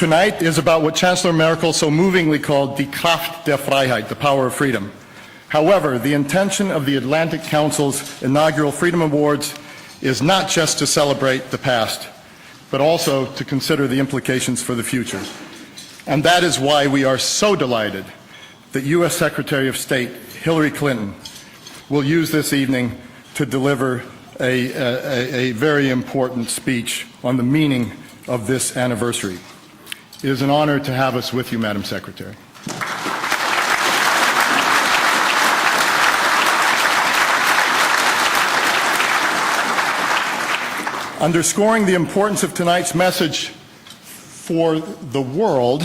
Tonight is about what Chancellor Merkel so movingly called die Kraft der Freiheit, the power of freedom. However, the intention of the Atlantic Council's inaugural Freedom Awards is not just to celebrate the past, but also to consider the implications for the future. And that is why we are so delighted that U.S. Secretary of State Hillary Clinton will use this evening to deliver a very important speech on the meaning of this anniversary. It is an honor to have us with you, Madam Secretary. Underscoring the importance of tonight's message for the world,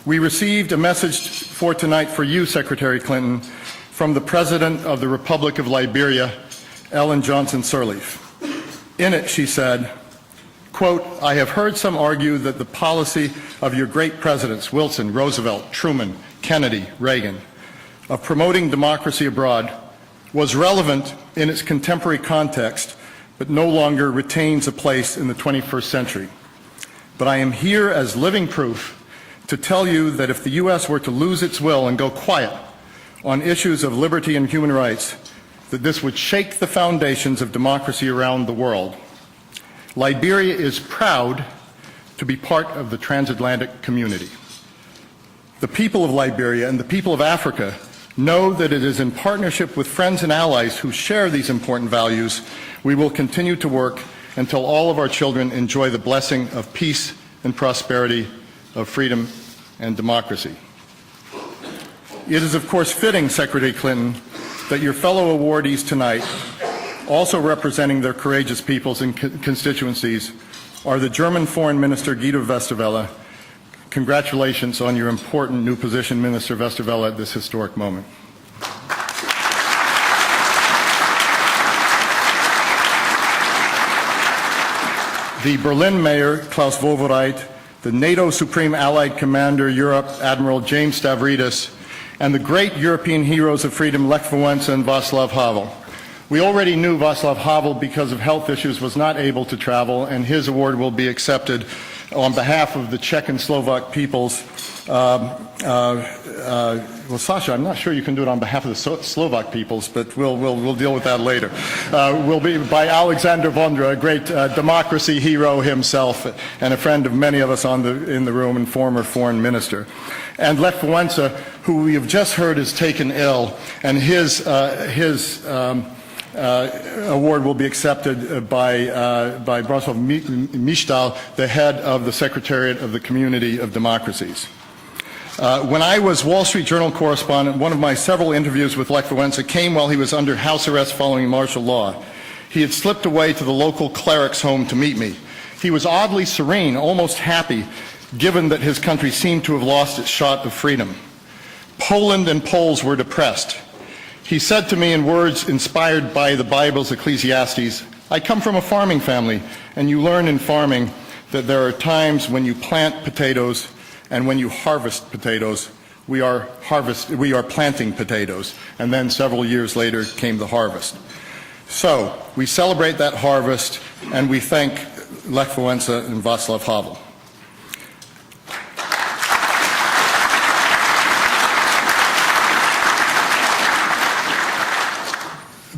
we received a message for tonight for you, Secretary Clinton, from the President of the Republic of Liberia, Ellen Johnson Sirleaf. In it, she said, quote, "I have heard some argue that the policy of your great presidents, Wilson, Roosevelt, Truman, Kennedy, Reagan, of promoting democracy abroad was relevant in its contemporary context, but no longer retains a place in the 21st century. But I am here as living proof to tell you that if the U.S. were to lose its will and go quiet on issues of liberty and human rights, that this would shake the foundations of democracy around the world. Liberia is proud to be part of the transatlantic community. The people of Liberia and the people of Africa know that it is in partnership with friends and allies who share these important values we will continue to work until all of our children enjoy the blessing of peace and prosperity, of freedom and democracy. It is, of course, fitting, Secretary Clinton, that your fellow awardees tonight, also representing their courageous peoples and constituencies, are the German Foreign Minister Guido Westerwelle. Congratulations on your important new position, Minister Westerwelle, at this historic moment. The Berlin Mayor, Klaus Wowereit, the NATO Supreme Allied Commander Europe, Admiral James Stavridis, and the great European heroes of freedom, Lech Wałęsa and Václav Havel. We already knew Václav Havel, because of health issues, was not able to travel, and his award will be accepted on behalf of the Czech and Slovak peoples. Well, Sasha, I'm not sure you can do it on behalf of the Slovak peoples, but we'll deal with that later. Will be by Alexander Vondra, a great democracy hero himself, and a friend of many of us in the room, and former foreign minister. And Lech Wałęsa, who we have just heard is taken ill, and his award will be accepted by Bronislaw Misztal, the head of the Secretariat of the Community of Democracies. When I was Wall Street Journal correspondent, one of my several interviews with Lech Wałęsa came while he was under house arrest following martial law. He had slipped away to the local cleric's home to meet me. He was oddly serene, almost happy, given that his country seemed to have lost its shot of freedom. Poland and Poles were depressed. He said to me in words inspired by the Bible's Ecclesiastes, "I come from a farming family, and you learn in farming that there are times when you plant potatoes and when you harvest potatoes. We are planting potatoes." And then several years later came the harvest. So we celebrate that harvest, and we thank Lech Wałęsa and Václav Havel.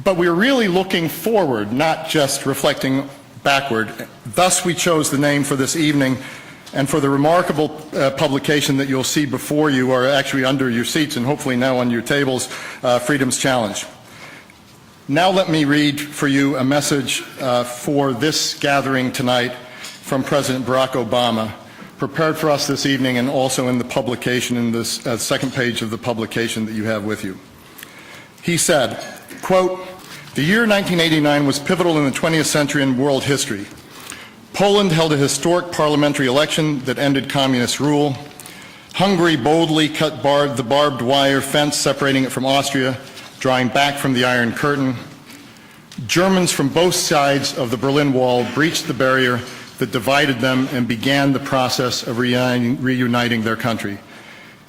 But we're really looking forward, not just reflecting backward. Thus we chose the name for this evening and for the remarkable publication that you'll see before you, or actually under your seats and hopefully now on your tables, Freedom's Challenge. Now let me read for you a message for this gathering tonight from President Barack Obama, prepared for us this evening and also in the publication, in this second page of the publication that you have with you. He said, quote, "The year 1989 was pivotal in the 20th century in world history. Poland held a historic parliamentary election that ended communist rule. Hungary boldly cut the barbed wire fence separating it from Austria, drawing back from the Iron Curtain. Germans from both sides of the Berlin Wall breached the barrier that divided them and began the process of reuniting their country.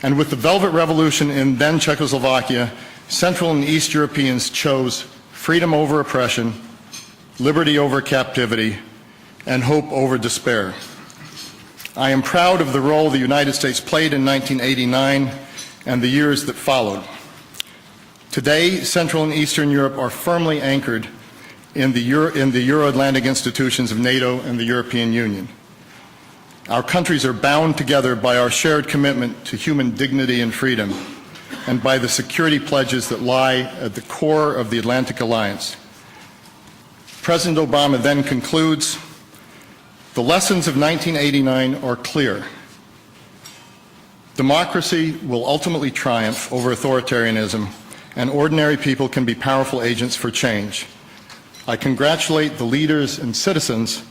And with the Velvet Revolution in then Czechoslovakia, Central and East Europeans chose freedom over oppression, liberty over captivity, and hope over despair. I am proud of the role the United States played in 1989 and the years that followed. Today, Central and Eastern Europe are firmly anchored in the Euro-Atlantic institutions of NATO and the European Union. Our countries are bound together by our shared commitment to human dignity and freedom, and by the security pledges that lie at the core of the Atlantic Alliance. President Obama then concludes, "The lessons of 1989 are clear. Democracy will ultimately triumph over authoritarianism, and ordinary people can be powerful agents for change. I congratulate the leaders and citizens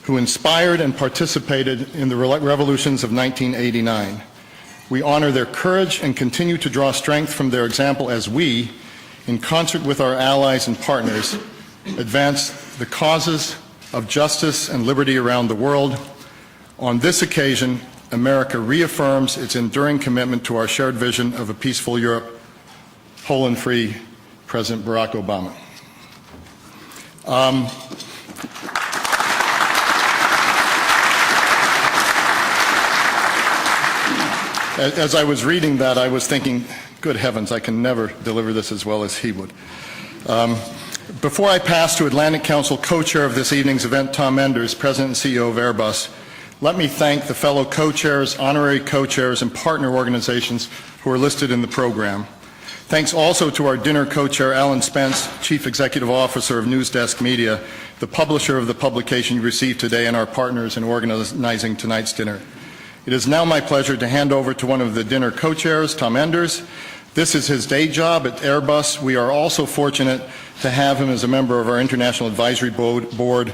who inspired and participated in the revolutions of 1989. We honor their courage and continue to draw strength from their example as we, in concert with our allies and partners, advance the causes of justice and liberty around the world. On this occasion, America reaffirms its enduring commitment to our shared vision of a peaceful Europe, whole and free." President Barack Obama. As I was reading that, I was thinking, good heavens, I can never deliver this as well as he would. Before I pass to Atlantic Council co-chair of this evening's event, Tom Enders, President and CEO of Airbus, let me thank the fellow co-chairs, honorary co-chairs, and partner organizations who are listed in the program. Thanks also to our dinner co-chair, Alan Spence, Chief Executive Officer of Newsdesk Media, the publisher of the publication you received today, and our partners in organizing tonight's dinner. It is now my pleasure to hand over to one of the dinner co-chairs, Tom Enders. This is his day job at Airbus. We are also fortunate to have him as a member of our International Advisory Board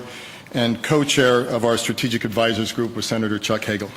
and co-chair of our Strategic Advisors Group with Senator Chuck Hagel.